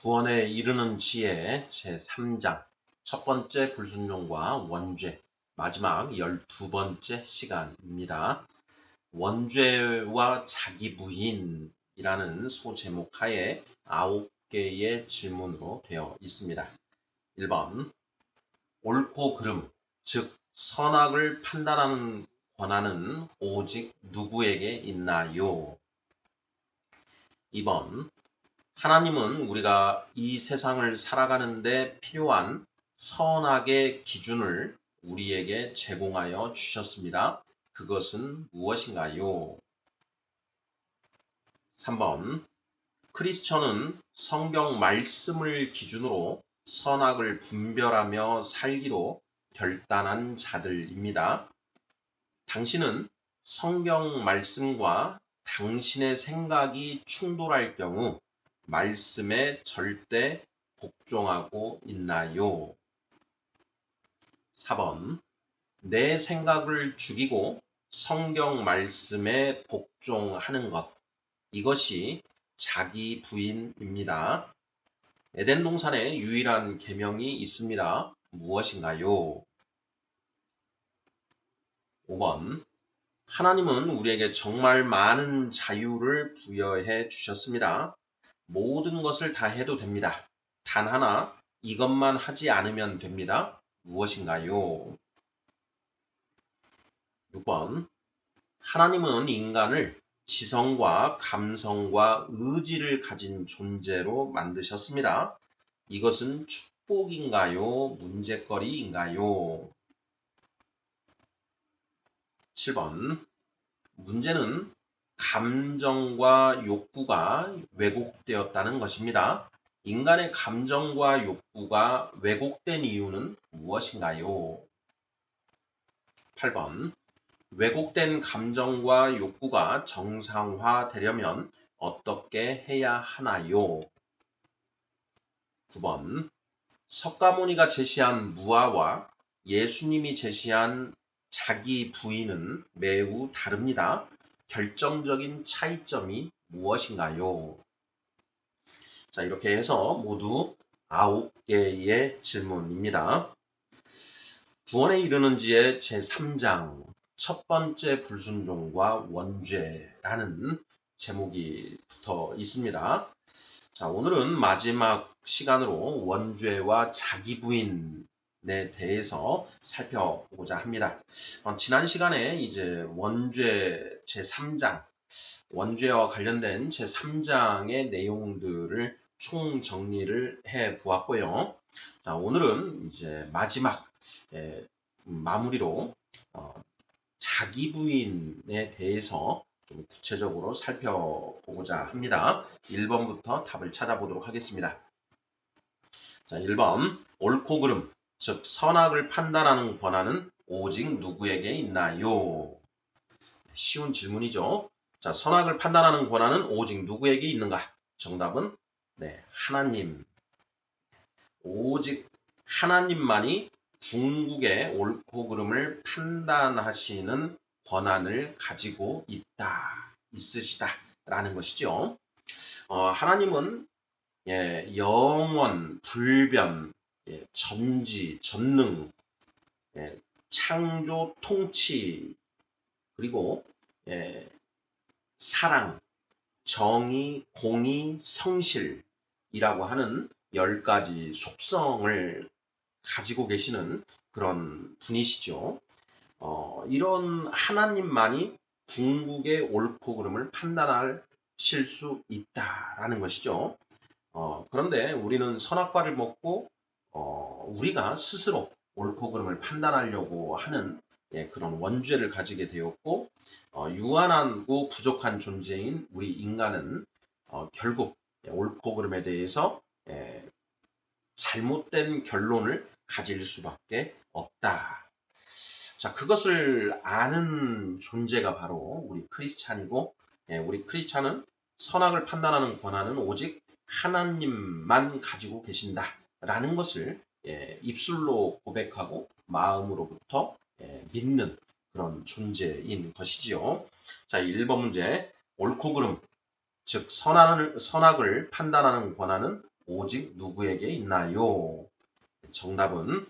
구원에 이르는 지혜 제3장 첫 번째 불순종과 원죄 마지막 12번째 시간입니다. 원죄와 자기 부인이라는 소제목 하에 9개의 질문으로 되어 있습니다. 1번 옳고 그름, 즉 선악을 판단하는 권한은 오직 누구에게 있나요? 2번 하나님은 우리가 이 세상을 살아가는데 필요한 선악의 기준을 우리에게 제공하여 주셨습니다. 그것은 무엇인가요? 3번 크리스천은 성경 말씀을 기준으로 선악을 분별하며 살기로 결단한 자들입니다. 당신은 성경 말씀과 당신의 생각이 충돌할 경우 말씀에 절대 복종하고 있나요? 4번 내 생각을 죽이고 성경 말씀에 복종하는 것. 이것이 자기 부인입니다. 에덴 동산에 유일한 계명이 있습니다. 무엇인가요? 5번 하나님은 우리에게 정말 많은 자유를 부여해 주셨습니다. 모든 것을 다 해도 됩니다. 단 하나, 이것만 하지 않으면 됩니다. 무엇인가요? 6번. 하나님은 인간을 지성과 감성과 의지를 가진 존재로 만드셨습니다. 이것은 축복인가요? 문제거리인가요? 7번. 문제는 감정과 욕구가 왜곡되었다는 것입니다. 인간의 감정과 욕구가 왜곡된 이유는 무엇인가요? 8번. 왜곡된 감정과 욕구가 정상화되려면 어떻게 해야 하나요? 9번. 석가모니가 제시한 무아와 예수님이 제시한 자기 부인은 매우 다릅니다. 결정적인 차이점이 무엇인가요? 자, 이렇게 해서 모두 9개의 질문입니다. 구원에 이르는 지의 제3장 첫 번째 불순종과 원죄라는 제목이 붙어 있습니다. 자, 오늘은 마지막 시간으로 원죄와 자기 부인에 대해서 살펴보고자 합니다. 지난 시간에 이제 원죄 제3장, 원죄와 관련된 제3장의 내용들을 총 정리를 해 보았고요. 자, 오늘은 이제 마지막 마무리로 자기 부인에 대해서 좀 구체적으로 살펴보고자 합니다. 1번부터 답을 찾아보도록 하겠습니다. 자, 1번 옳고 그름, 즉 선악을 판단하는 권한은 오직 누구에게 있나요? 쉬운 질문이죠. 자, 선악을 판단하는 권한은 오직 누구에게 있는가? 정답은 하나님. 오직 하나님만이 궁극의 옳고 그름을 판단하시는 권한을 가지고 있으시다라는 것이죠. 하나님은 영원, 불변, 전지, 전능, 창조, 통치, 그리고 사랑, 정의, 공의, 성실이라고 하는 10가지 속성을 가지고 계시는 그런 분이시죠. 이런 하나님만이 궁극의 옳고 그름을 판단하실 수 있다라는 것이죠. 그런데 우리는 선악과를 먹고 우리가 스스로 옳고 그름을 판단하려고 하는 그런 원죄를 가지게 되었고 유한하고 부족한 존재인 우리 인간은 결국 옳고 그름에 대해서 잘못된 결론을 가질 수밖에 없다. 자, 그것을 아는 존재가 바로 우리 크리스찬이고, 우리 크리스찬은 선악을 판단하는 권한은 오직 하나님만 가지고 계신다라는 것을 입술로 고백하고 마음으로부터 믿는 그런 존재인 것이지요. 자, 1번 문제. 옳고 그름, 즉 선악을 판단하는 권한은 오직 누구에게 있나요? 정답은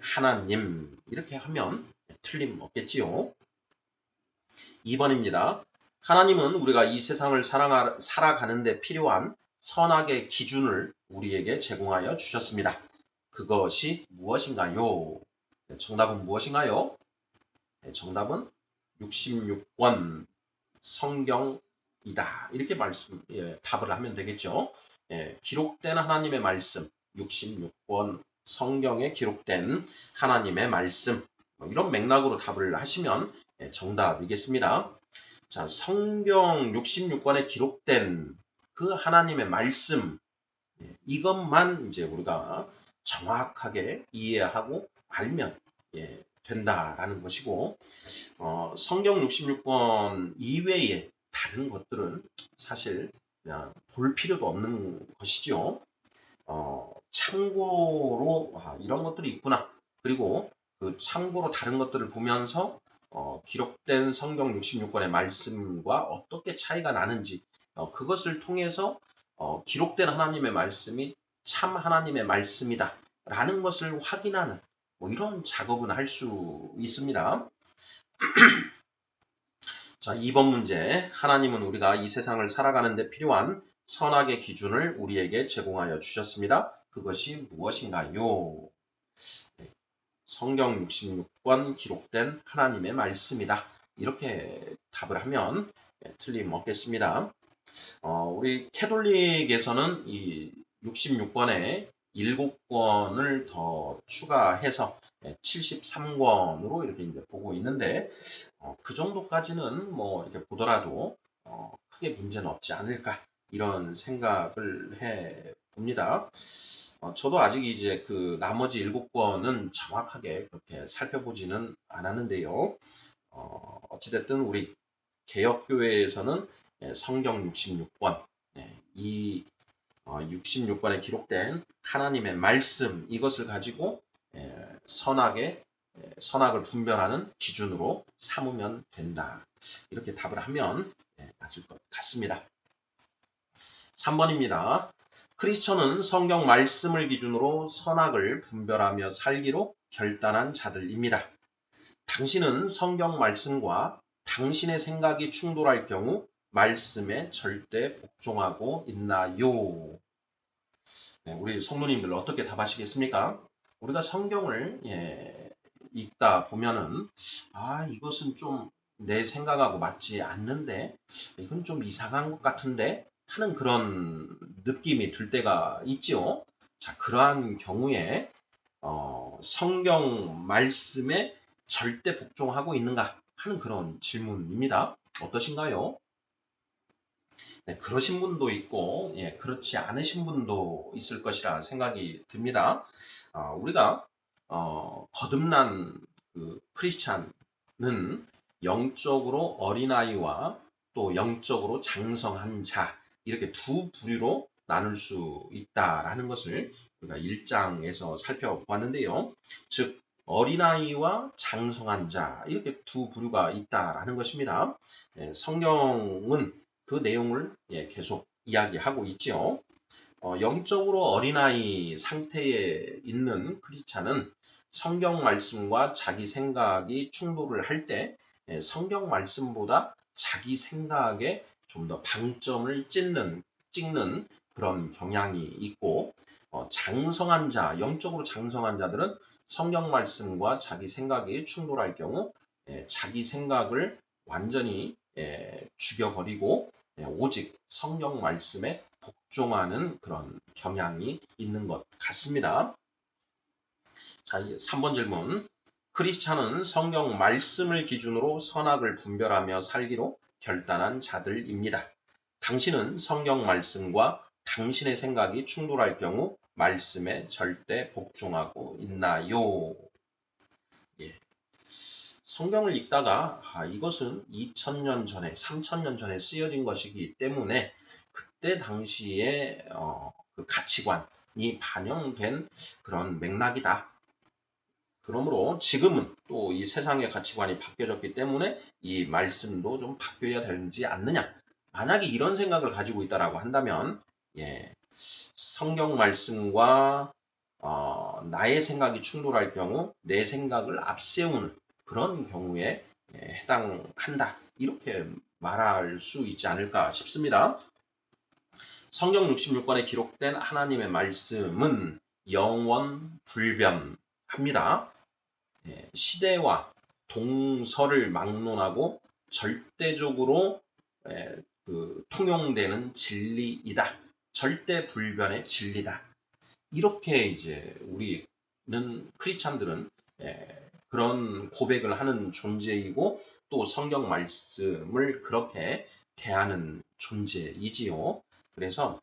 하나님. 이렇게 하면 틀림없겠지요. 2번입니다. 하나님은 우리가 이 세상을 살아가는 데 필요한 선악의 기준을 우리에게 제공하여 주셨습니다. 그것이 무엇인가요? 정답은 무엇인가요? 정답은 66권 성경이다. 이렇게 답을 하면 되겠죠. 기록된 하나님의 말씀, 66권 성경에 기록된 하나님의 말씀, 이런 맥락으로 답을 하시면 정답이겠습니다. 자, 성경 66권에 기록된 그 하나님의 말씀, 이것만 이제 우리가 정확하게 이해하고 알면 된다라는 것이고, 성경 66권 이외에 다른 것들은 사실 그냥 볼 필요도 없는 것이죠. 참고로 이런 것들이 있구나. 그리고 그 참고로 다른 것들을 보면서 기록된 성경 66권의 말씀과 어떻게 차이가 나는지 그것을 통해서 기록된 하나님의 말씀이 참 하나님의 말씀이다 라는 것을 확인하는 이런 작업은 할 수 있습니다. 자, 2번 문제. 하나님은 우리가 이 세상을 살아가는 데 필요한 선악의 기준을 우리에게 제공하여 주셨습니다. 그것이 무엇인가요? 성경 66권 기록된 하나님의 말씀이다. 이렇게 답을 하면 틀림없겠습니다. 우리 캐톨릭에서는 이 66권에 7권을 더 추가해서 73권으로 이렇게 이제 보고 있는데 그 정도까지는 이렇게 보더라도 크게 문제는 없지 않을까 이런 생각을 해 봅니다. 저도 아직 이제 그 나머지 7권은 정확하게 그렇게 살펴보지는 않았는데요. 어찌됐든 우리 개혁교회에서는 성경 66권, 이 66권에 기록된 하나님의 말씀 이것을 가지고 선악을 분별하는 기준으로 삼으면 된다. 이렇게 답을 하면 맞을 것 같습니다. 3번입니다. 크리스천은 성경 말씀을 기준으로 선악을 분별하며 살기로 결단한 자들입니다. 당신은 성경 말씀과 당신의 생각이 충돌할 경우 말씀에 절대 복종하고 있나요? 우리 성도님들 어떻게 답하시겠습니까? 우리가 성경을 읽다 보면은 이것은 좀 내 생각하고 맞지 않는데 이건 좀 이상한 것 같은데 하는 그런 느낌이 들 때가 있죠. 자, 그러한 경우에 성경 말씀에 절대 복종하고 있는가 하는 그런 질문입니다. 어떠신가요? 네, 그러신 분도 있고 그렇지 않으신 분도 있을 것이라 생각이 듭니다. 우리가 거듭난 그 크리스찬은 영적으로 어린아이와 또 영적으로 장성한 자 이렇게 두 부류로 나눌 수 있다라는 것을 우리가 1장에서 살펴보았는데요. 즉 어린아이와 장성한 자 이렇게 두 부류가 있다라는 것입니다. 성경은 그 내용을 계속 이야기하고 있죠. 영적으로 어린아이 상태에 있는 크리스찬은 성경 말씀과 자기 생각이 충돌을 할 때 성경 말씀보다 자기 생각에 좀 더 방점을 찍는 그런 경향이 있고 장성한 자, 영적으로 장성한 자들은 성경 말씀과 자기 생각이 충돌할 경우 자기 생각을 완전히 죽여버리고 오직 성경 말씀에 복종하는 그런 경향이 있는 것 같습니다. 자, 3번 질문. 크리스찬은 성경 말씀을 기준으로 선악을 분별하며 살기로 결단한 자들입니다. 당신은 성경 말씀과 당신의 생각이 충돌할 경우 말씀에 절대 복종하고 있나요? 성경을 읽다가 이것은 2000년 전에 3000년 전에 쓰여진 것이기 때문에 그때 당시에 그 가치관이 반영된 그런 맥락이다. 그러므로 지금은 또 이 세상의 가치관이 바뀌어졌기 때문에 이 말씀도 좀 바뀌어야 되지 않느냐. 만약에 이런 생각을 가지고 있다라고 한다면 성경 말씀과 나의 생각이 충돌할 경우 내 생각을 앞세우는 그런 경우에 해당한다. 이렇게 말할 수 있지 않을까 싶습니다. 성경 66권에 기록된 하나님의 말씀은 영원 불변합니다. 시대와 동서를 막론하고 절대적으로 통용되는 진리이다. 절대 불변의 진리다. 이렇게 이제 우리는 크리스찬들은 그런 고백을 하는 존재이고 또 성경 말씀을 그렇게 대하는 존재이지요. 그래서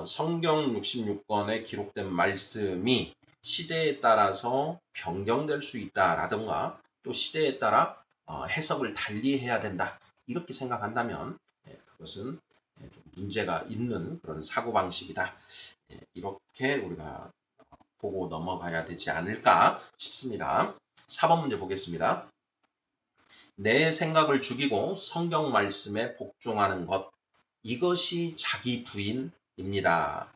성경 66권에 기록된 말씀이 시대에 따라서 변경될 수 있다라든가 또 시대에 따라 해석을 달리해야 된다. 이렇게 생각한다면 그것은 좀 문제가 있는 그런 사고방식이다. 이렇게 우리가 보고 넘어가야 되지 않을까 싶습니다. 4번 문제 보겠습니다. 내 생각을 죽이고 성경 말씀에 복종하는 것. 이것이 자기 부인입니다.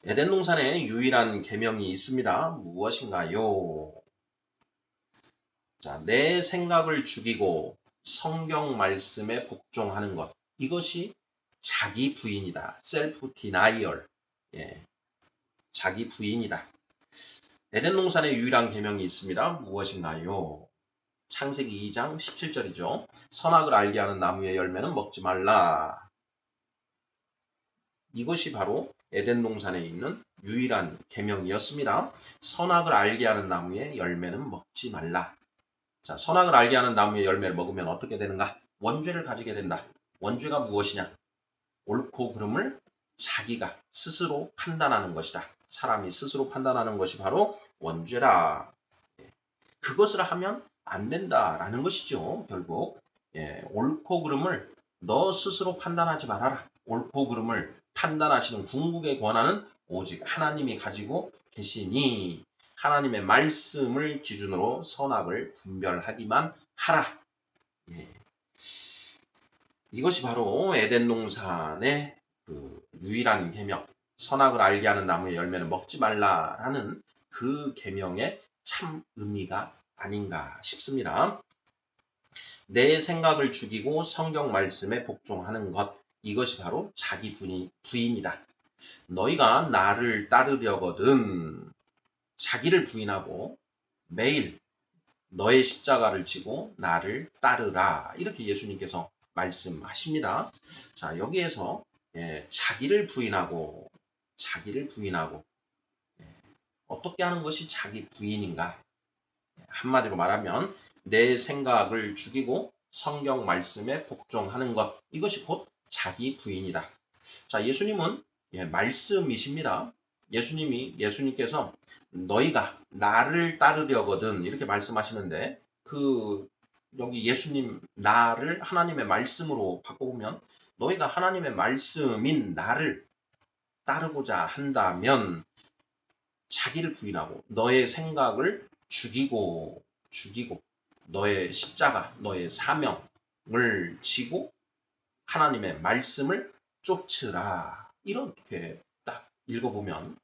에덴 동산에 유일한 계명이 있습니다. 무엇인가요? 자, 내 생각을 죽이고 성경 말씀에 복종하는 것. 이것이 자기 부인이다. self denial. 자기 부인이다. 에덴 동산에 유일한 계명이 있습니다. 무엇인가요? 창세기 2장 17절이죠. 선악을 알게 하는 나무의 열매는 먹지 말라. 이것이 바로 에덴 동산에 있는 유일한 계명이었습니다. 선악을 알게 하는 나무의 열매는 먹지 말라. 자, 선악을 알게 하는 나무의 열매를 먹으면 어떻게 되는가? 원죄를 가지게 된다. 원죄가 무엇이냐? 옳고 그름을 자기가 스스로 판단하는 것이다. 사람이 스스로 판단하는 것이 바로 원죄다. 그것을 하면 안 된다라는 것이죠. 결국 옳고 그름을 너 스스로 판단하지 말아라. 옳고 그름을 판단하시는 궁극의 권한은 오직 하나님이 가지고 계시니 하나님의 말씀을 기준으로 선악을 분별하기만 하라. 이것이 바로 에덴 동산의 그 유일한 계명, 선악을 알게 하는 나무의 열매는 먹지 말라라는 그 계명의 참 의미가 아닌가 싶습니다. 내 생각을 죽이고 성경 말씀에 복종하는 것, 이것이 바로 자기 부인이다. 너희가 나를 따르려거든 자기를 부인하고 매일 너의 십자가를 지고 나를 따르라. 이렇게 예수님께서 말씀하십니다. 자, 여기에서 자기를 부인하고 어떻게 하는 것이 자기 부인인가? 한마디로 말하면 내 생각을 죽이고 성경 말씀에 복종하는 것. 이것이 곧 자기 부인이다. 자, 예수님은 말씀이십니다. 예수님께서 너희가 나를 따르려거든 이렇게 말씀하시는데 여기 예수님 나를 하나님의 말씀으로 바꿔보면 너희가 하나님의 말씀인 나를 따르고자 한다면 자기를 부인하고 너의 생각을 죽이고 너의 십자가, 너의 사명을 지고 하나님의 말씀을 쫓으라. 이렇게 딱 읽어보면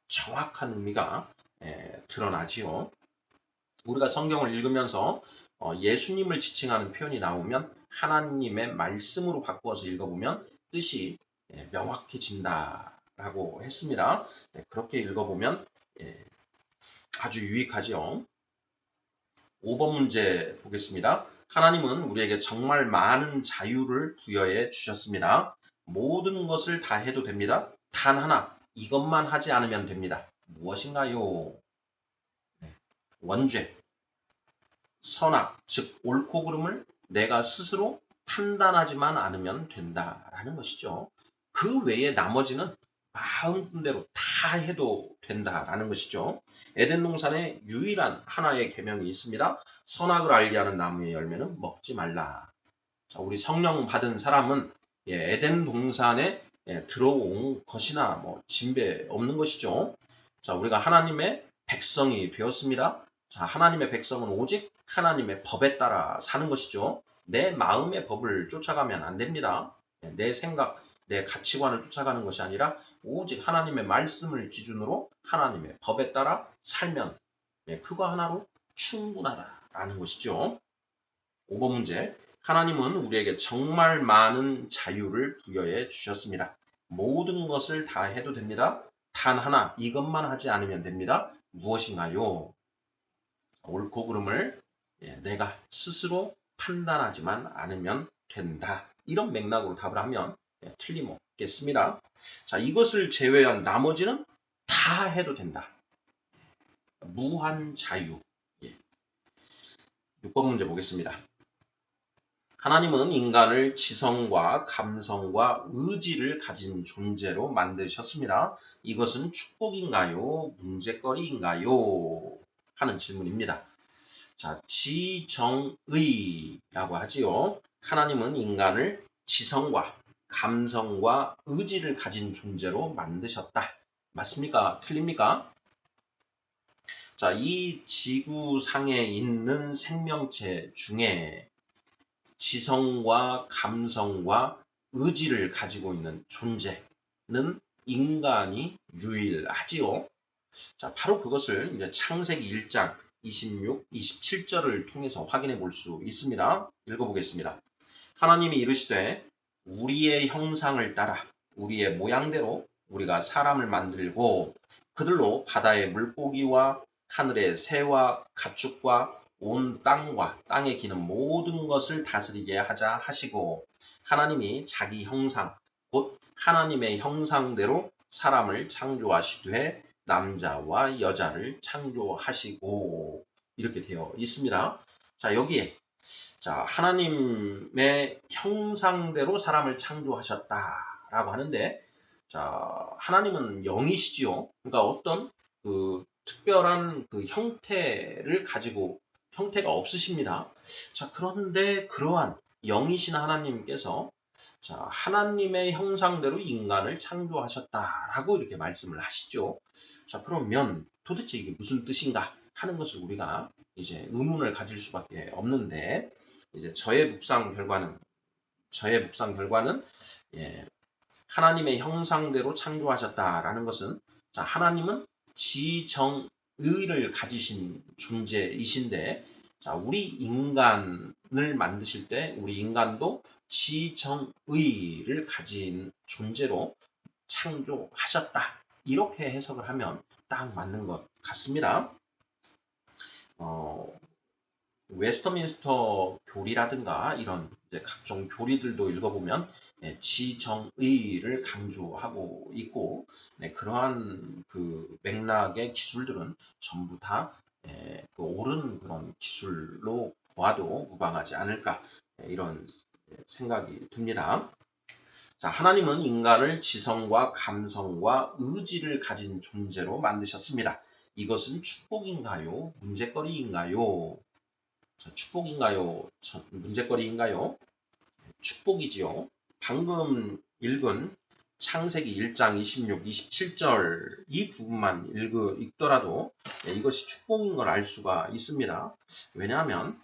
정확한 의미가 드러나지요. 우리가 성경을 읽으면서 예수님을 지칭하는 표현이 나오면 하나님의 말씀으로 바꾸어서 읽어보면 뜻이 명확해진다라고 했습니다. 그렇게 읽어보면 아주 유익하죠. 5번 문제 보겠습니다. 하나님은 우리에게 정말 많은 자유를 부여해 주셨습니다. 모든 것을 다 해도 됩니다. 단 하나, 이것만 하지 않으면 됩니다. 무엇인가요? 원죄, 선악, 즉 옳고 그름을 내가 스스로 판단하지만 않으면 된다라는 것이죠. 그 외에 나머지는 마음대로 다 해도 된다라는 것이죠. 에덴 동산에 유일한 하나의 계명이 있습니다. 선악을 알게 하는 나무의 열매는 먹지 말라. 자, 우리 성령 받은 사람은 에덴 동산에 들어온 것이나 뭐 진배 없는 것이죠. 자, 우리가 하나님의 백성이 되었습니다. 자, 하나님의 백성은 오직 하나님의 법에 따라 사는 것이죠. 내 마음의 법을 쫓아가면 안 됩니다. 내 생각, 내 가치관을 쫓아가는 것이 아니라 오직 하나님의 말씀을 기준으로 하나님의 법에 따라 살면 그거 하나로 충분하다라는 것이죠. 5번 문제. 하나님은 우리에게 정말 많은 자유를 부여해 주셨습니다. 모든 것을 다 해도 됩니다. 단 하나, 이것만 하지 않으면 됩니다. 무엇인가요? 옳고 그름을 내가 스스로 판단하지만 않으면 된다. 이런 맥락으로 답을 하면 틀림없겠습니다. 자, 이것을 제외한 나머지는 다 해도 된다. 무한 자유. 6번 문제 보겠습니다. 하나님은 인간을 지성과 감성과 의지를 가진 존재로 만드셨습니다. 이것은 축복인가요? 문제거리인가요? 하는 질문입니다. 자, 지정의라고 하지요. 하나님은 인간을 지성과 감성과 의지를 가진 존재로 만드셨다. 맞습니까? 틀립니까? 자, 이 지구상에 있는 생명체 중에 지성과 감성과 의지를 가지고 있는 존재는 인간이 유일하지요. 자, 바로 그것을 이제 창세기 1장 26, 27절을 통해서 확인해 볼 수 있습니다. 읽어보겠습니다. 하나님이 이르시되 우리의 형상을 따라 우리의 모양대로 우리가 사람을 만들고 그들로 바다의 물고기와 하늘의 새와 가축과 온 땅과 땅에 기는 모든 것을 다스리게 하자 하시고 하나님이 자기 형상 곧 하나님의 형상대로 사람을 창조하시되 남자와 여자를 창조하시고 이렇게 되어 있습니다. 자, 여기에 자, 하나님의 형상대로 사람을 창조하셨다라고 하는데 자, 하나님은 영이시지요. 그러니까 어떤 그 특별한 그 형태를 가지고 형태가 없으십니다. 자, 그런데 그러한 영이신 하나님께서 자, 하나님의 형상대로 인간을 창조하셨다라고 이렇게 말씀을 하시죠. 자, 그러면 도대체 이게 무슨 뜻인가 하는 것을 우리가 이제 의문을 가질 수밖에 없는데 이제 저의 묵상 결과는 하나님의 형상대로 창조하셨다라는 것은 자, 하나님은 지정의를 가지신 존재이신데 자, 우리 인간을 만드실 때 우리 인간도 지정의를 가진 존재로 창조하셨다. 이렇게 해석을 하면 딱 맞는 것 같습니다. 웨스터민스터 교리라든가 이런 이제 각종 교리들도 읽어보면 지정의를 강조하고 있고 그러한 그 맥락의 기술들은 전부 다 그 옳은 그런 기술로 보아도 무방하지 않을까 이런 생각이 듭니다. 자, 하나님은 인간을 지성과 감성과 의지를 가진 존재로 만드셨습니다. 이것은 축복인가요? 문제거리인가요? 자, 축복인가요? 문제거리인가요? 축복이지요. 방금 읽은 창세기 1장 26, 27절 이 부분만 읽더라도 이것이 축복인 걸 알 수가 있습니다. 왜냐하면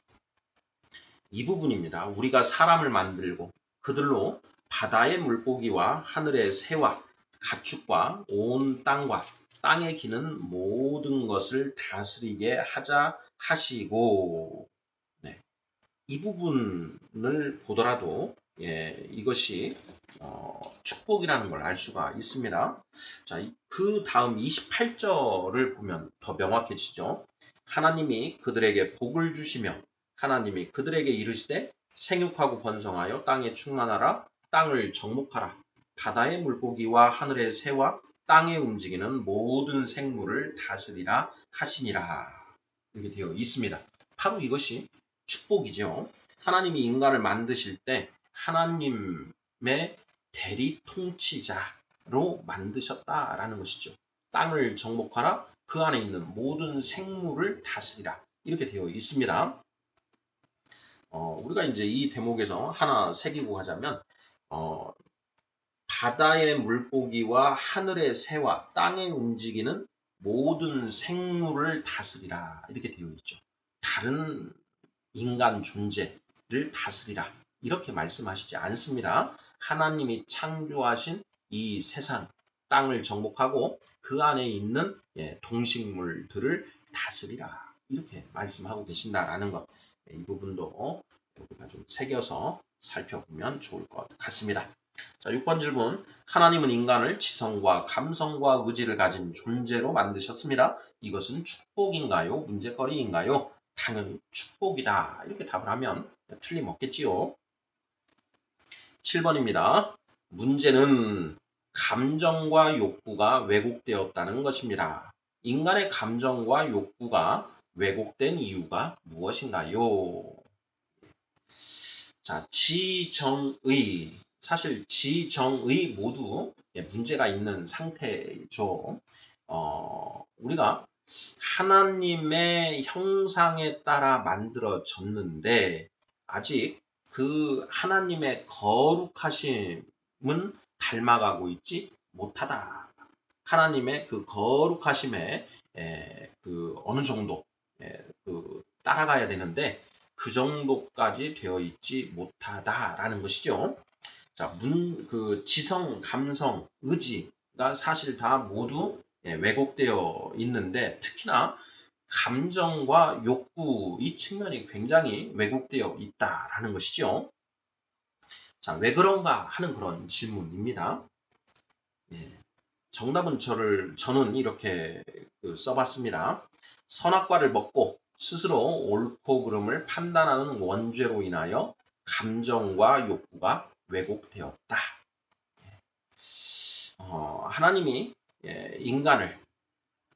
이 부분입니다. 우리가 사람을 만들고 그들로 바다의 물고기와 하늘의 새와 가축과 온 땅과 땅에 기는 모든 것을 다스리게 하자 하시고 이 부분을 보더라도 이것이 축복이라는 걸 알 수가 있습니다. 자, 그 다음 28절을 보면 더 명확해지죠. 하나님이 그들에게 복을 주시며 하나님이 그들에게 이르시되 생육하고 번성하여 땅에 충만하라 땅을 정복하라 바다의 물고기와 하늘의 새와 땅에 움직이는 모든 생물을 다스리라 하시니라 이렇게 되어 있습니다. 바로 이것이 축복이죠. 하나님이 인간을 만드실 때 하나님의 대리 통치자로 만드셨다라는 것이죠. 땅을 정복하라 그 안에 있는 모든 생물을 다스리라 이렇게 되어 있습니다. 우리가 이제 이 대목에서 하나 새기고 하자면 바다의 물고기와 하늘의 새와 땅에 움직이는 모든 생물을 다스리라 이렇게 되어 있죠. 다른 인간 존재를 다스리라 이렇게 말씀하시지 않습니다. 하나님이 창조하신 이 세상 땅을 정복하고 그 안에 있는 동식물들을 다스리라. 이렇게 말씀하고 계신다라는 것. 이 부분도 우리가 좀 새겨서 살펴보면 좋을 것 같습니다. 자, 6번 질문. 하나님은 인간을 지성과 감성과 의지를 가진 존재로 만드셨습니다. 이것은 축복인가요? 문제거리인가요? 당연히 축복이다. 이렇게 답을 하면 틀림없겠지요. 7번입니다. 문제는 감정과 욕구가 왜곡되었다는 것입니다. 인간의 감정과 욕구가 왜곡된 이유가 무엇인가요? 자, 지정의. 사실 지정의 모두 문제가 있는 상태죠. 우리가 하나님의 형상에 따라 만들어졌는데 아직 그 하나님의 거룩하심은 닮아가고 있지 못하다. 하나님의 그 거룩하심에 그 어느 정도 따라가야 되는데 그 정도까지 되어 있지 못하다라는 것이죠. 자, 그 지성, 감성, 의지가 사실 다 모두 왜곡되어 있는데 특히나 감정과 욕구 이 측면이 굉장히 왜곡되어 있다라는 것이죠. 자, 왜 그런가 하는 그런 질문입니다. 정답은 저는 이렇게 써봤습니다. 선악과를 먹고 스스로 옳고 그름을 판단하는 원죄로 인하여 감정과 욕구가 왜곡되었다. 하나님이 인간을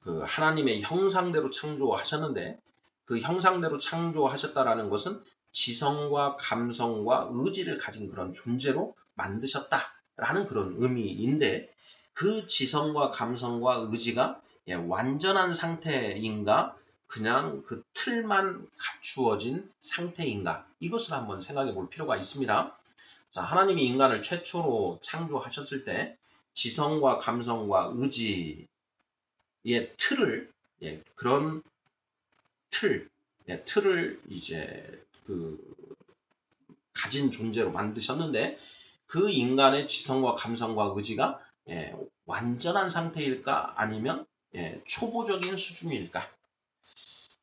그 하나님의 형상대로 창조하셨는데 그 형상대로 창조하셨다라는 것은 지성과 감성과 의지를 가진 그런 존재로 만드셨다라는 그런 의미인데 그 지성과 감성과 의지가 완전한 상태인가 그냥 그 틀만 갖추어진 상태인가 이것을 한번 생각해 볼 필요가 있습니다. 자, 하나님이 인간을 최초로 창조하셨을 때 지성과 감성과 의지의 틀을 그런 틀을 이제 가진 존재로 만드셨는데 그 인간의 지성과 감성과 의지가 완전한 상태일까 아니면 초보적인 수준일까?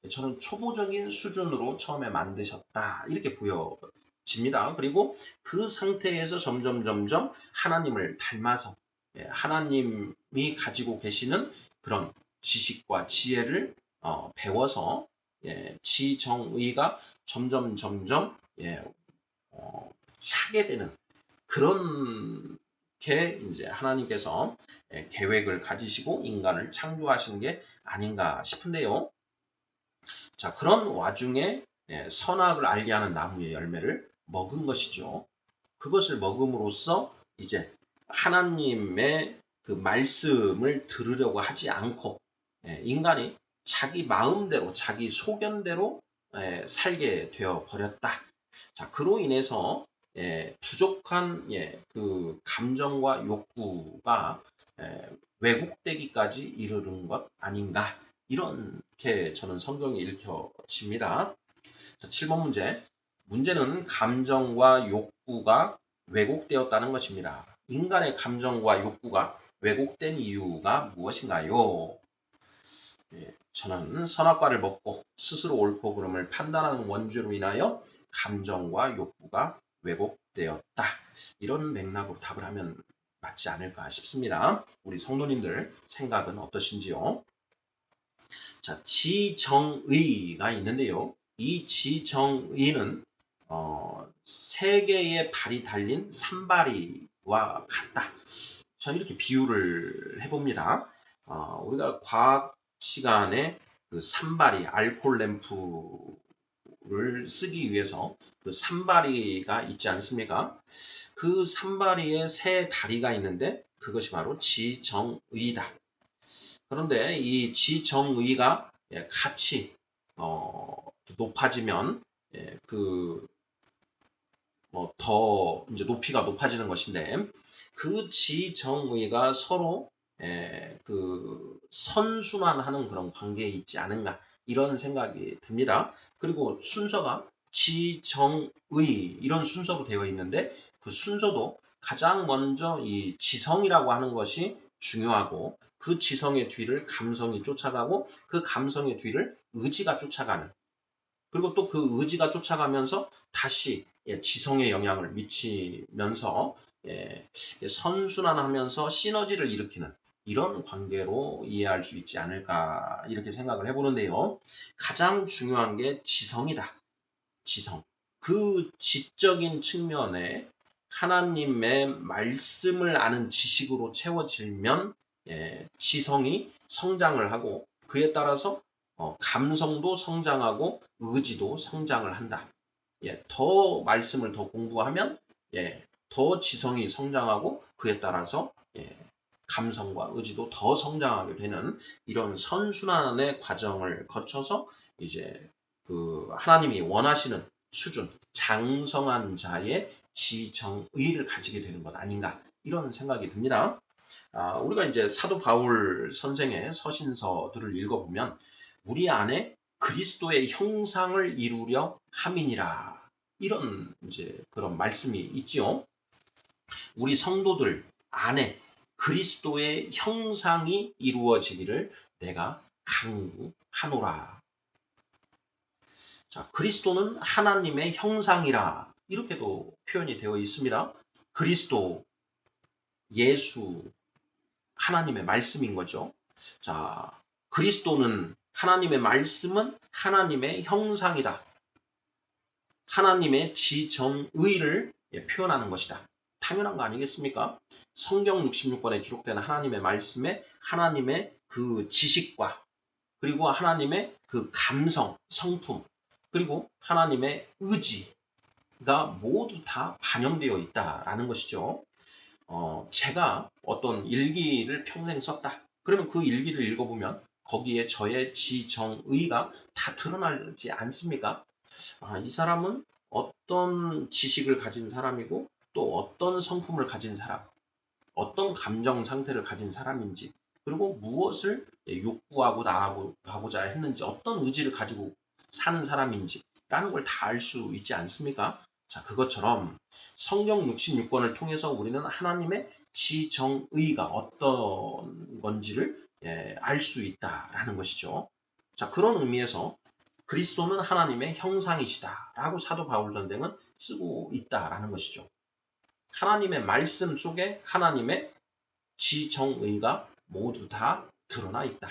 저는 초보적인 수준으로 처음에 만드셨다 이렇게 보여집니다. 그리고 그 상태에서 점점 하나님을 닮아서 하나님이 가지고 계시는 그런 지식과 지혜를 배워서 지정의가 점점 차게 되는 그런 게 이제 하나님께서 계획을 가지시고 인간을 창조하신 게 아닌가 싶은데요. 자, 그런 와중에 선악을 알게 하는 나무의 열매를 먹은 것이죠. 그것을 먹음으로써 이제 하나님의 그 말씀을 들으려고 하지 않고 인간이 자기 마음대로 자기 소견대로 살게 되어 버렸다. 자, 그로 인해서 부족한 그 감정과 욕구가 왜곡되기까지 이르는 것 아닌가 이렇게 저는 성경이 읽혀집니다. 자, 7번 문제. 문제는 감정과 욕구가 왜곡되었다는 것입니다. 인간의 감정과 욕구가 왜곡된 이유가 무엇인가요? 저는 선악과를 먹고 스스로 옳고 그름을 판단하는 원죄로 인하여 감정과 욕구가 왜곡되었다. 이런 맥락으로 답을 하면 맞지 않을까 싶습니다. 우리 성도님들 생각은 어떠신지요? 자, 지정의가 있는데요. 이 지정의는 세 개의 발이 달린 산발이와 같다. 저는 이렇게 비유를 해봅니다. 우리가 과학 시간에 그 산발이 알코올 램프를 쓰기 위해서 그 산발이가 있지 않습니까? 그 산발이에 세 다리가 있는데 그것이 바로 지정의다. 그런데 이 지정의가 같이 높아지면 더 이제 높이가 높아지는 것인데 그 지정의가 서로 그 선순환하는 그런 관계에 있지 않은가 이런 생각이 듭니다. 그리고 순서가 지정의 이런 순서로 되어 있는데 그 순서도 가장 먼저 이 지성이라고 하는 것이 중요하고 그 지성의 뒤를 감성이 쫓아가고 그 감성의 뒤를 의지가 쫓아가는 그리고 또 그 의지가 쫓아가면서 다시 지성에 영향을 미치면서 선순환하면서 시너지를 일으키는 이런 관계로 이해할 수 있지 않을까 이렇게 생각을 해보는데요. 가장 중요한 게 지성이다. 지성. 그 지적인 측면에 하나님의 말씀을 아는 지식으로 채워지면 지성이 성장을 하고 그에 따라서 감성도 성장하고 의지도 성장을 한다. 더 말씀을 더 공부하면 더 지성이 성장하고 그에 따라서 감성과 의지도 더 성장하게 되는 이런 선순환의 과정을 거쳐서 이제 그 하나님이 원하시는 수준, 장성한 자의 지정의를 가지게 되는 것 아닌가 이런 생각이 듭니다. 우리가 이제 사도 바울 선생의 서신서들을 읽어보면 우리 안에 그리스도의 형상을 이루려 함이니라 이런 이제 그런 말씀이 있지요. 우리 성도들 안에 그리스도의 형상이 이루어지기를 내가 강구하노라. 자, 그리스도는 하나님의 형상이라 이렇게도 표현이 되어 있습니다. 그리스도, 예수, 하나님의 말씀인 거죠. 자, 그리스도는 하나님의 말씀은 하나님의 형상이다. 하나님의 지정의를 표현하는 것이다. 당연한 거 아니겠습니까? 성경 66권에 기록된 하나님의 말씀에 하나님의 그 지식과 그리고 하나님의 그 감성, 성품 그리고 하나님의 의지가 모두 다 반영되어 있다라는 것이죠. 제가 어떤 일기를 평생 썼다. 그러면 그 일기를 읽어보면 거기에 저의 지정의가 다 드러나지 않습니까? 이 사람은 어떤 지식을 가진 사람이고 또 어떤 성품을 가진 사람, 어떤 감정 상태를 가진 사람인지 그리고 무엇을 욕구하고 나아가고자 했는지 어떤 의지를 가지고 사는 사람인지 라는 걸 다 알 수 있지 않습니까? 자, 그것처럼 성경 66권을 통해서 우리는 하나님의 지정의가 어떤 건지를 알 수 있다라는 것이죠. 자, 그런 의미에서 그리스도는 하나님의 형상이시다 라고 사도 바울 전생은 쓰고 있다라는 것이죠. 하나님의 말씀 속에 하나님의 지정의가 모두 다 드러나 있다.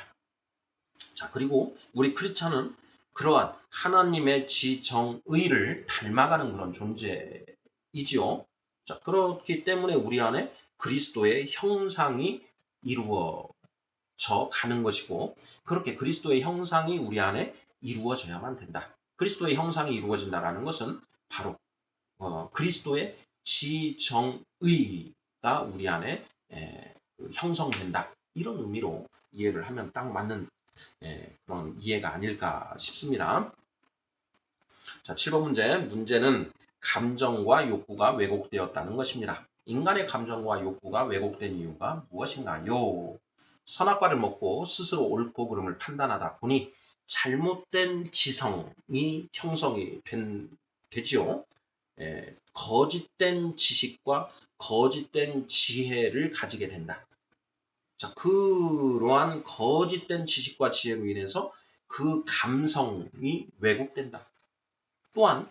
자, 그리고 우리 크리스찬은 그러한 하나님의 지정의를 닮아가는 그런 존재이지요. 자, 그렇기 때문에 우리 안에 그리스도의 형상이 이루어져 가는 것이고 그렇게 그리스도의 형상이 우리 안에 이루어져야만 된다. 그리스도의 형상이 이루어진다는 것은 바로 그리스도의 지정의가 우리 안에 형성된다. 이런 의미로 이해를 하면 딱 맞는 그런 이해가 아닐까 싶습니다. 자, 7번 문제는 감정과 욕구가 왜곡되었다는 것입니다. 인간의 감정과 욕구가 왜곡된 이유가 무엇인가요? 선악과를 먹고 스스로 옳고 그름을 판단하다 보니 잘못된 지성이 형성이 되지요. 거짓된 지식과 거짓된 지혜를 가지게 된다. 자, 그러한 거짓된 지식과 지혜로 인해서 그 감성이 왜곡된다. 또한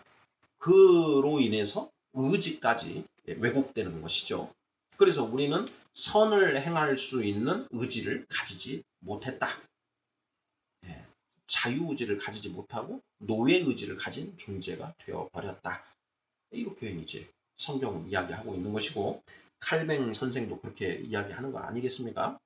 그로 인해서 의지까지 왜곡되는 것이죠. 그래서 우리는 선을 행할 수 있는 의지를 가지지 못했다. 자유의지를 가지지 못하고 노예의지를 가진 존재가 되어버렸다. 이렇게 이제 성경은 이야기하고 있는 것이고 칼뱅 선생도 그렇게 이야기하는 거 아니겠습니까?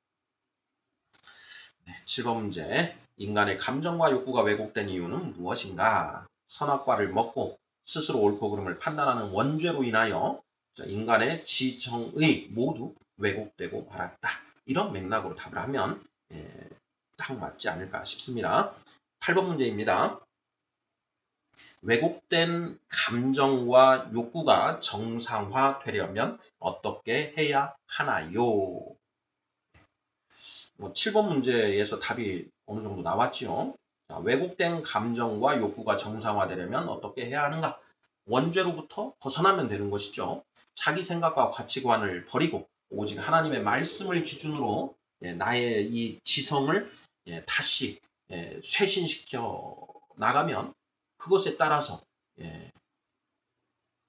7번 문제. 인간의 감정과 욕구가 왜곡된 이유는 무엇인가? 선악과를 먹고 스스로 옳고 그름을 판단하는 원죄로 인하여 인간의 지정의 모두 왜곡되고 말았다. 이런 맥락으로 답을 하면 딱 맞지 않을까 싶습니다. 8번 문제입니다. 왜곡된 감정과 욕구가 정상화되려면 어떻게 해야 하나요? 7번 문제에서 답이 어느 정도 나왔지요. 자, 왜곡된 감정과 욕구가 정상화되려면 어떻게 해야 하는가? 원죄로부터 벗어나면 되는 것이죠. 자기 생각과 가치관을 버리고 오직 하나님의 말씀을 기준으로 나의 이 지성을 다시 쇄신시켜 나가면 그것에 따라서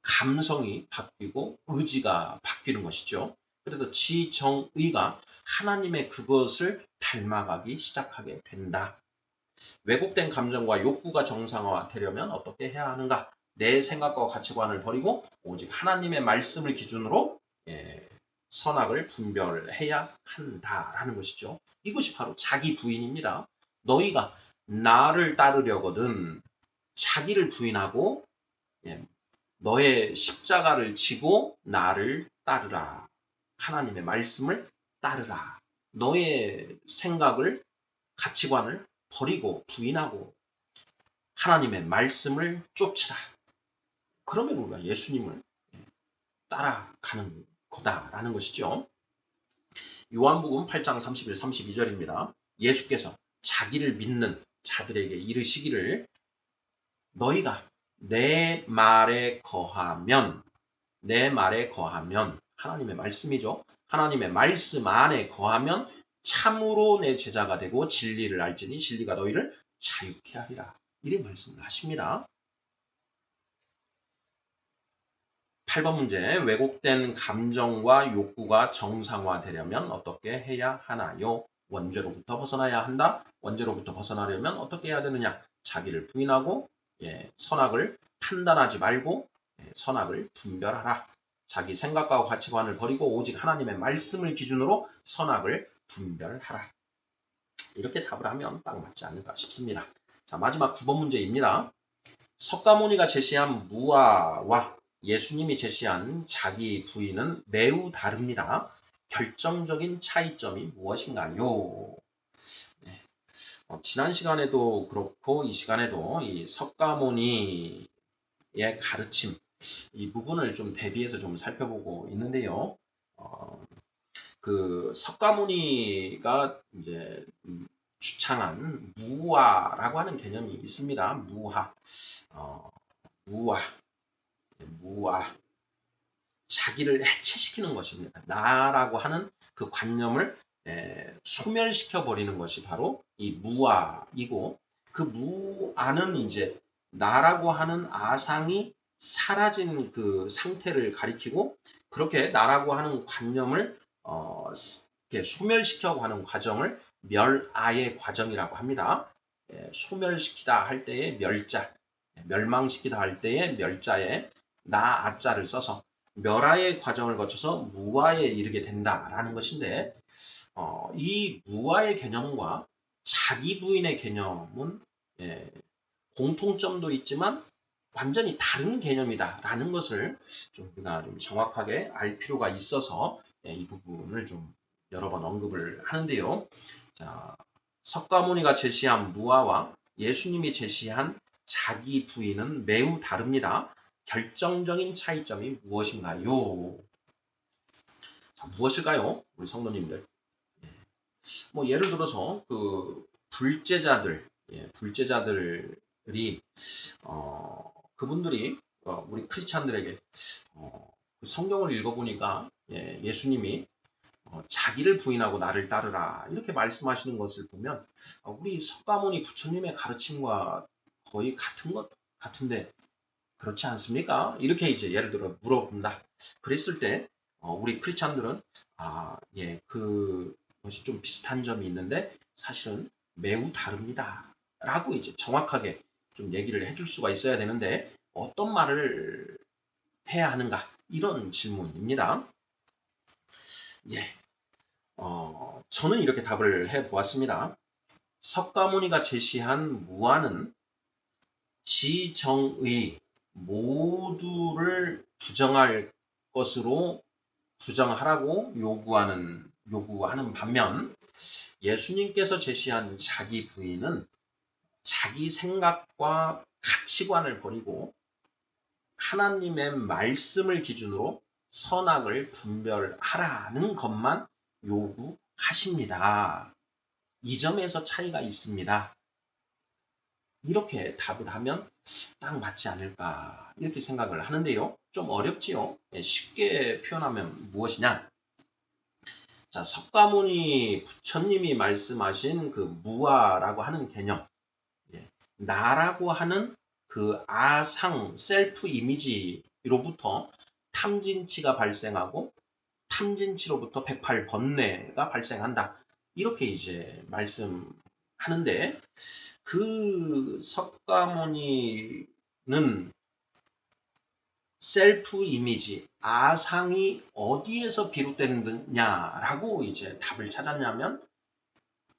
감성이 바뀌고 의지가 바뀌는 것이죠. 그래서 지정의가 하나님의 그것을 닮아가기 시작하게 된다. 왜곡된 감정과 욕구가 정상화되려면 어떻게 해야 하는가? 내 생각과 가치관을 버리고 오직 하나님의 말씀을 기준으로 선악을 분별해야 한다라는 것이죠. 이것이 바로 자기 부인입니다. 너희가 나를 따르려거든 자기를 부인하고 너의 십자가를 지고 나를 따르라. 하나님의 말씀을 따르라. 너의 생각을 가치관을 버리고 부인하고 하나님의 말씀을 쫓으라. 그러면 우리가 예수님을 따라가는 거다라는 것이죠. 요한복음 8장 31, 32절입니다. 예수께서 자기를 믿는 자들에게 이르시기를 너희가 내 말에 거하면 하나님의 말씀이죠. 하나님의 말씀 안에 거하면 참으로 내 제자가 되고 진리를 알지니 진리가 너희를 자유케 하리라. 이런 말씀을 하십니다. 8번 문제, 왜곡된 감정과 욕구가 정상화되려면 어떻게 해야 하나요? 원죄로부터 벗어나야 한다. 원죄로부터 벗어나려면 어떻게 해야 되느냐? 자기를 부인하고 선악을 판단하지 말고 선악을 분별하라. 자기 생각과 가치관을 버리고 오직 하나님의 말씀을 기준으로 선악을 분별하라. 이렇게 답을 하면 딱 맞지 않을까 싶습니다. 자, 마지막 9번 문제입니다. 석가모니가 제시한 무아와 예수님이 제시한 자기 부인은 매우 다릅니다. 결정적인 차이점이 무엇인가요? 지난 시간에도 그렇고 이 시간에도 이 석가모니의 가르침 이 부분을 좀 대비해서 좀 살펴보고 있는데요. 그 석가모니가 이제 주창한 무아라고 하는 개념이 있습니다. 무아. 자기를 해체시키는 것입니다. 나라고 하는 그 관념을 소멸시켜 버리는 것이 바로 이 무아이고 그 무아는 이제 나라고 하는 아상이 사라진 그 상태를 가리키고 그렇게 나라고 하는 관념을 소멸시켜 가는 과정을 멸아의 과정이라고 합니다. 소멸시키다 할 때의 멸자, 멸망시키다 할 때의 멸자에 나 아자를 써서 멸아의 과정을 거쳐서 무아에 이르게 된다라는 것인데 이 무아의 개념과 자기 부인의 개념은 공통점도 있지만 완전히 다른 개념이다라는 것을 좀 우리가 좀 정확하게 알 필요가 있어서 이 부분을 좀 여러 번 언급을 하는데요. 자, 석가모니가 제시한 무아와 예수님이 제시한 자기 부인은 매우 다릅니다. 결정적인 차이점이 무엇인가요? 자, 무엇일까요? 우리 성도님들. 뭐 예를 들어서 그 불제자들이 그분들이 우리 크리스찬들에게 그 성경을 읽어보니까 예수님이 자기를 부인하고 나를 따르라 이렇게 말씀하시는 것을 보면 우리 석가모니 부처님의 가르침과 거의 같은 것 같은데 그렇지 않습니까? 이렇게 이제 예를 들어 물어본다. 그랬을 때 우리 크리스찬들은 그것이 좀 비슷한 점이 있는데 사실은 매우 다릅니다. 라고 이제 정확하게 좀 얘기를 해줄 수가 있어야 되는데 어떤 말을 해야 하는가? 이런 질문입니다. 저는 이렇게 답을 해 보았습니다. 석가모니가 제시한 무아는 지정의 모두를 부정할 것으로 부정하라고 요구하는 반면 예수님께서 제시한 자기 부인은 자기 생각과 가치관을 버리고 하나님의 말씀을 기준으로 선악을 분별하라는 것만 요구하십니다. 이 점에서 차이가 있습니다. 이렇게 답을 하면 딱 맞지 않을까 이렇게 생각을 하는데요. 좀 어렵지요. 쉽게 표현하면 무엇이냐? 자, 석가모니 부처님이 말씀하신 그 무아라고 하는 개념, 예, 나라고 하는 그 아상, 셀프 이미지로부터 탐진치가 발생하고 탐진치로부터 108번뇌가 발생한다. 이렇게 이제 말씀하는데 그 석가모니는 셀프 이미지, 아상이 어디에서 비롯됐느냐라고 이제 답을 찾았냐면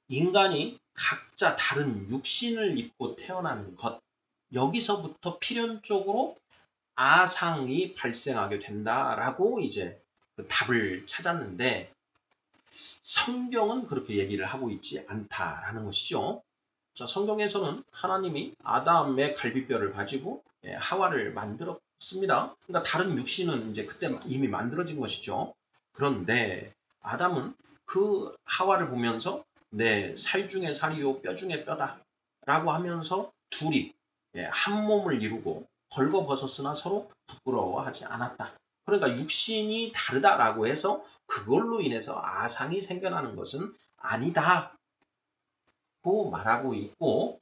인간이 각자 다른 육신을 입고 태어나는 것, 여기서부터 필연적으로 아상이 발생하게 된다라고 이제 그 답을 찾았는데 성경은 그렇게 얘기를 하고 있지 않다라는 것이죠. 자, 성경에서는 하나님이 아담의 갈비뼈를 가지고 하와를 만들었습니다. 그러니까 다른 육신은 이제 그때 이미 만들어진 것이죠. 그런데 아담은 그 하와를 보면서 내 살 중에 살이요 뼈 중에 뼈다 라고 하면서 둘이 한 몸을 이루고 벌거벗었으나 서로 부끄러워하지 않았다. 그러니까 육신이 다르다라고 해서 그걸로 인해서 아상이 생겨나는 것은 아니다. 고 말하고 있고,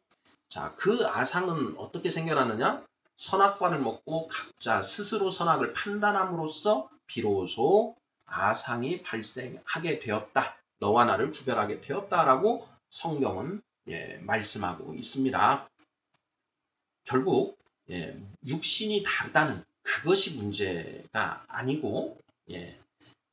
자, 그 아상은 어떻게 생겨나느냐? 선악과를 먹고 각자 스스로 선악을 판단함으로써 비로소 아상이 발생하게 되었다. 너와 나를 구별하게 되었다라고 성경은 말씀하고 있습니다. 결국 육신이 다르다는 그것이 문제가 아니고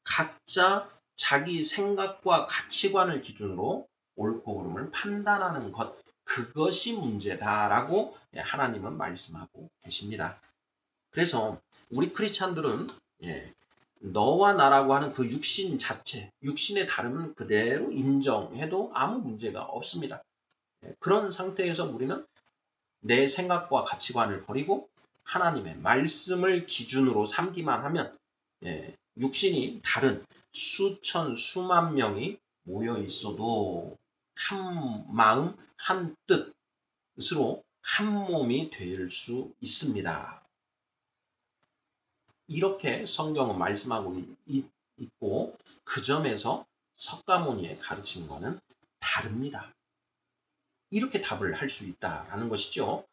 각자 자기 생각과 가치관을 기준으로 옳고 그름을 판단하는 것, 그것이 문제다라고 하나님은 말씀하고 계십니다. 그래서 우리 크리스찬들은 너와 나라고 하는 그 육신 자체, 육신의 다름은 그대로 인정해도 아무 문제가 없습니다. 그런 상태에서 우리는 내 생각과 가치관을 버리고 하나님의 말씀을 기준으로 삼기만 하면 육신이 다른 수천 수만 명이 모여 있어도 한 마음 한 뜻으로 한 몸이 될 수 있습니다. 이렇게 성경은 말씀하고 있고 그 점에서 석가모니의 가르친 것은 다릅니다. 이렇게 답을 할 수 있다라는 것이죠.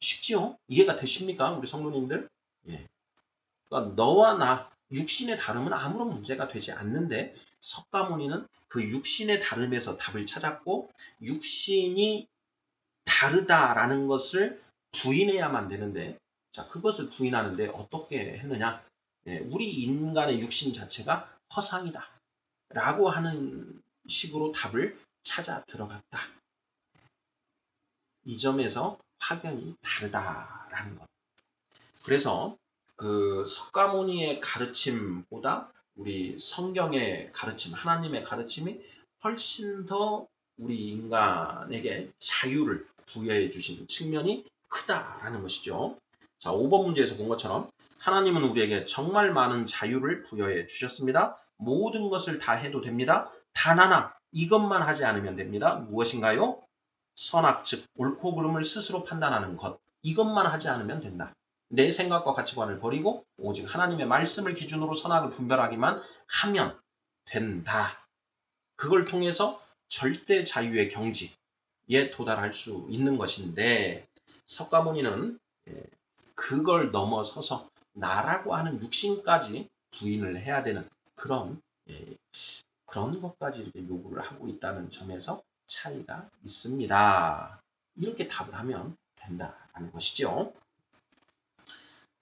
쉽지요? 이해가 되십니까? 우리 성도님들? 예. 그러니까 너와 나, 육신의 다름은 아무런 문제가 되지 않는데 석가모니는 그 육신의 다름에서 답을 찾았고 육신이 다르다라는 것을 부인해야만 되는데 자, 그것을 부인하는데 어떻게 했느냐? 우리 인간의 육신 자체가 허상이다 라고 하는 식으로 답을 찾아 들어갔다. 이 점에서 확연히 다르다라는 것. 그래서 그 석가모니의 가르침보다 우리 성경의 가르침, 하나님의 가르침이 훨씬 더 우리 인간에게 자유를 부여해 주신 측면이 크다라는 것이죠. 자, 5번 문제에서 본 것처럼 하나님은 우리에게 정말 많은 자유를 부여해 주셨습니다. 모든 것을 다 해도 됩니다. 단 하나, 이것만 하지 않으면 됩니다. 무엇인가요? 선악, 즉 옳고 그름을 스스로 판단하는 것. 이것만 하지 않으면 된다. 내 생각과 가치관을 버리고 오직 하나님의 말씀을 기준으로 선악을 분별하기만 하면 된다. 그걸 통해서 절대 자유의 경지에 도달할 수 있는 것인데 석가모니는 그걸 넘어서서 나라고 하는 육신까지 부인을 해야 되는 그런 것까지 이렇게 요구를 하고 있다는 점에서 차이가 있습니다. 이렇게 답을 하면 된다는 것이죠.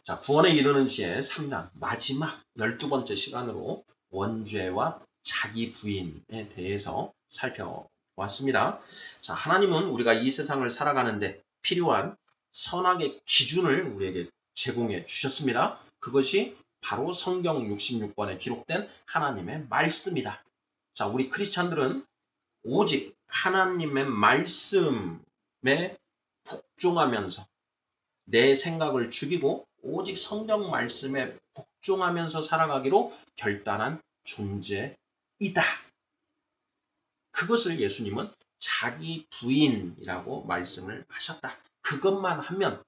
자, 구원에 이르는 시의 3장 마지막 12번째 시간으로 원죄와 자기 부인에 대해서 살펴보았습니다. 자, 하나님은 우리가 이 세상을 살아가는데 필요한 선악의 기준을 우리에게 제공해 주셨습니다. 그것이 바로 성경 66권에 기록된 하나님의 말씀이다. 자, 우리 크리스찬들은 오직 하나님의 말씀에 복종하면서 내 생각을 죽이고 오직 성경 말씀에 복종하면서 살아가기로 결단한 존재이다. 그것을 예수님은 자기 부인이라고 말씀을 하셨다. 그것만 하면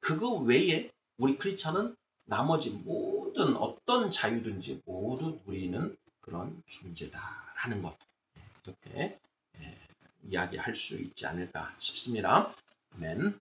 그거 외에 우리 크리스찬은 나머지 모든 어떤 자유든지 모두 우리는 그런 존재다라는 것. 이렇게 이야기할 수 있지 않을까 싶습니다. 아멘.